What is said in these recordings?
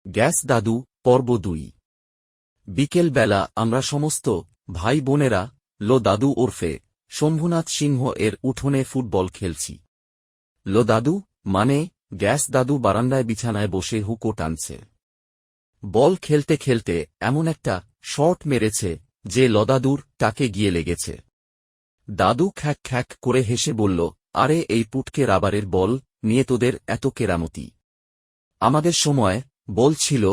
Gas দাদু পর্ব ২। বিকেল বেলা আমরা সমস্ত ভাই বোনেরা লো দাদু ওরফে শম্ভুনাথ সিংহ এর উঠোনে ফুটবল খেলছি। লো দাদু মানে গ্যাস দাদু বারান্দায় বিছানায় বসে হুকো টানছে। বল খেলতে খেলতে এমন একটা শট মেরেছে যে লদাদুর টাকে গিয়ে লেগেছে। দাদু খ্যাক খ্যাক করে হেসে বলল, আরে এই পুটকে রাবারের বল নিয়ে তোদের এত কেরামতি। আমাদের সময় বল ছিল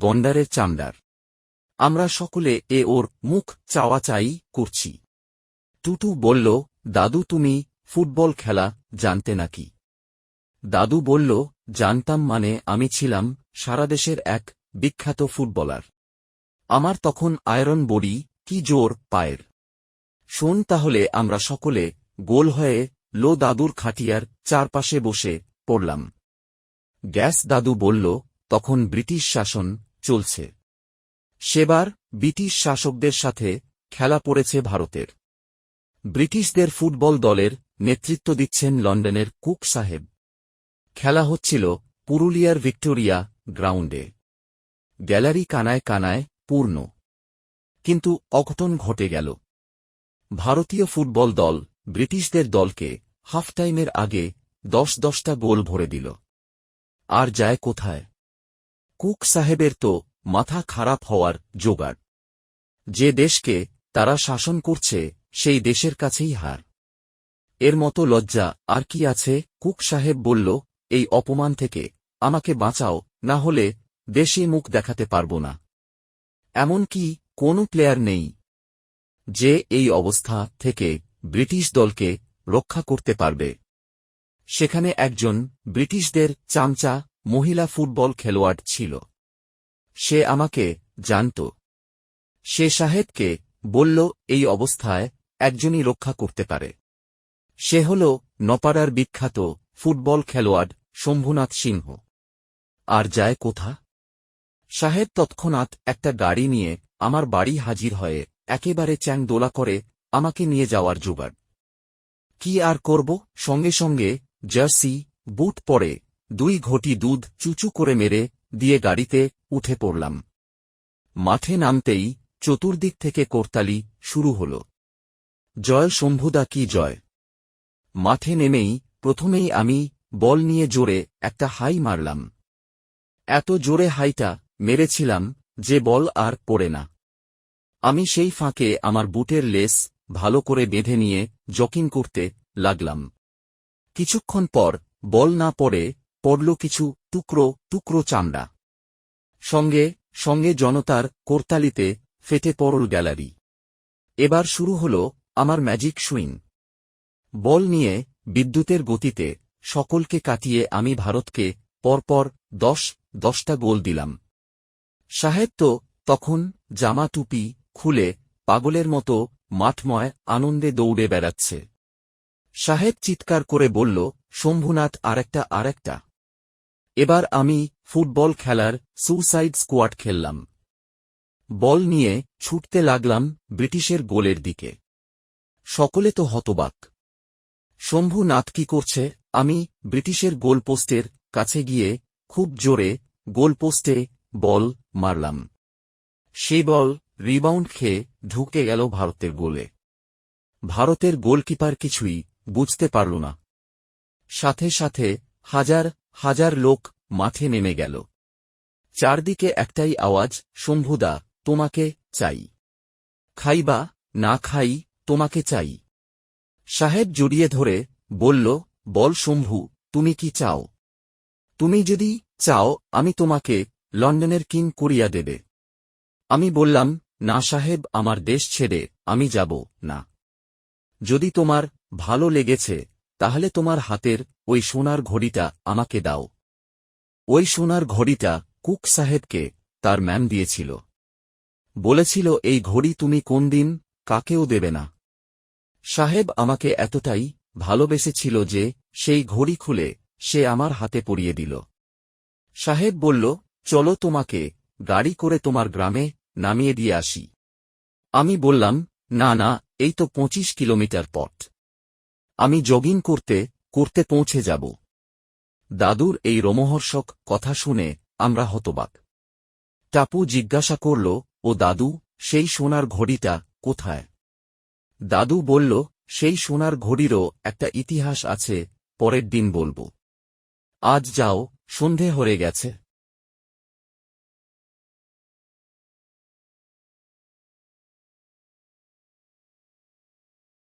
গন্ডারের চামড়ার। আমরা সকলে ওর মুখ চাওয়াচাই করছি। টুটু বলল, দাদু তুমি ফুটবল খেলা জানতে নাকি? দাদু বলল, জানতাম মানে আমি ছিলাম সারা দেশের এক বিখ্যাত ফুটবলার। আমার তখন আয়রন বডি, কি জোর পায়ের। শোন তাহলে আমরা সকলে গোল হয়ে লো দাদুর খাটিয়ার চারপাশে বসে পড়লাম। গ্যাস দাদু বলল, তখন ব্রিটিশ শাসন চলছে। সেবার ব্রিটিশ শাসকদের সাথে খেলা পড়েছে ভারতের। ব্রিটিশদের ফুটবল দলের নেতৃত্ব দিচ্ছেন লন্ডনের কুক সাহেব। খেলা হচ্ছিল পুরুলিয়ার ভিক্টোরিয়া গ্রাউন্ডে। গ্যালারি কানায় কানায় পূর্ণ। কিন্তু অঘটন ঘটে গেল। ভারতীয় ফুটবল দল ব্রিটিশদের দলকে হাফ টাইমের আগে 10-10টা গোল ভরে দিল। আর যায় কোথায়? কুক সাহেবের তো মাথা খারাপ হওয়ার জোগাড়। যে দেশকে তারা শাসন করছে সেই দেশের কাছেই হার। এর মতো লজ্জা আর কি আছে? কুক সাহেব বলল, এই অপমান থেকে আমাকে বাঁচাও, না হলে দেশে মুখ দেখাতে পারব না। এমন কি কোনো প্লেয়ার নেই যে এই অবস্থা থেকে ব্রিটিশ দলকে রক্ষা করতে পারবে? সেখানে একজন ব্রিটিশদের চামচা মহিলা ফুটবল খেলোয়াড় ছিল। সে আমাকে জানত। সে সাহেবকে বলল, এই অবস্থায় একজনই রক্ষা করতে পারে। সে হল নপাড়ার বিখ্যাত ফুটবল খেলোয়াড় শম্ভুনাথ সিংহ। আর যায় কোথা? সাহেব তৎক্ষণাৎ একটা গাড়ি নিয়ে আমার বাড়ি হাজির হয়ে একেবারে চ্যাং দোলা করে আমাকে নিয়ে যাওয়ার জোগাড়। কি আর করব, সঙ্গে সঙ্গে জার্সি বুট পরে 2 ঘটি দুধ চুচু করে মেরে দিয়ে গাড়িতে উঠে পড়লাম। মাঠে নামতেই চতুর্দিক থেকে করতালি শুরু হল। জয় শম্ভুদা কি জয়! মাঠে নেমেই প্রথমেই আমি বল নিয়ে জোরে একটা হাই মারলাম। এত জোরে হাইটা মেরেছিলাম যে বল আর পড়ে না। আমি সেই ফাঁকে আমার বুটের লেস ভালো করে বেঁধে নিয়ে জকিং করতে লাগলাম। কিছুক্ষণ পর বল না পড়ে পড়ল কিছু টুকরো টুকরো চামড়া। সঙ্গে সঙ্গে জনতার করতালিতে ফেটে পড়ল গ্যালারি। এবার শুরু হল আমার ম্যাজিক সুইং। বল নিয়ে বিদ্যুতের গতিতে সকলকে কাটিয়ে আমি ভারতকে পরপর 10-10টা গোল দিলাম। সাহেব তো তখন জামা টুপি খুলে পাগলের মতো মাঠময় আনন্দে দৌড়ে বেড়াচ্ছে। সাহেব চিৎকার করে বলল, শম্ভুনাথ আরেকটা। এবার আমি ফুটবল খেলার সুসাইড স্কোয়াড খেললাম। বল নিয়ে ছুটতে লাগলাম ব্রিটিশের গোলের দিকে। সকলে তো হতবাক। শম্ভুনাথ কি করছে? আমি ব্রিটিশের গোলপোস্টের কাছে গিয়ে খুব জোরে গোলপোস্টে বল মারলাম। সেই বল রিবাউন্ড খেয়ে ঢুকে গেল ভারতের গোলে। ভারতের গোলকিপার কিছুই বুঝতে পারল না। সাথে সাথে হাজার হাজার লোক মাঠে নেমে গেল। চারদিকে একটাই আওয়াজ, শম্ভুদা তোমাকে চাই। খাইবা না খাই, তোমাকে চাই। সাহেব জড়িয়ে ধরে বলল, বল শম্ভু, তুমি কি চাও? তুমি যদি চাও আমি তোমাকে লন্ডনের কিং করিয়া দেবে। আমি বললাম, না সাহেব, আমার দেশ ছেড়ে আমি যাব না। যদি তোমার ভালো লেগেছে তাহলে তোমার হাতের ওই সোনার ঘড়িটা আমাকে দাও। ওই সোনার ঘড়িটা কুক সাহেবকে তার ম্যাম দিয়েছিল। বলেছিল, এই ঘড়ি তুমি কোনদিন কাকেও দেবে না। সাহেব আমাকে এতটাই ভালোবেসেছিল যে সেই ঘড়ি খুলে সে আমার হাতে পরিয়ে দিল। সাহেব বলল, চলো তোমাকে গাড়ি করে তোমার গ্রামে নামিয়ে দিয়ে আসি। আমি বললাম, না না, এই তো 25 কিলোমিটার পথ। আমি জগিং করতে করতে পৌঁছে যাব। দাদুর এই রোমহর্ষক কথা শুনে আমরা হতবাক। টাপু জিজ্ঞাসা করল, ও দাদু, সেই সোনার ঘড়িটা কোথায়? দাদু বলল, সেই সোনার ঘড়িরও একটা ইতিহাস আছে, পরের দিন বলব। আজ যাও, সন্ধে হয়ে গেছে।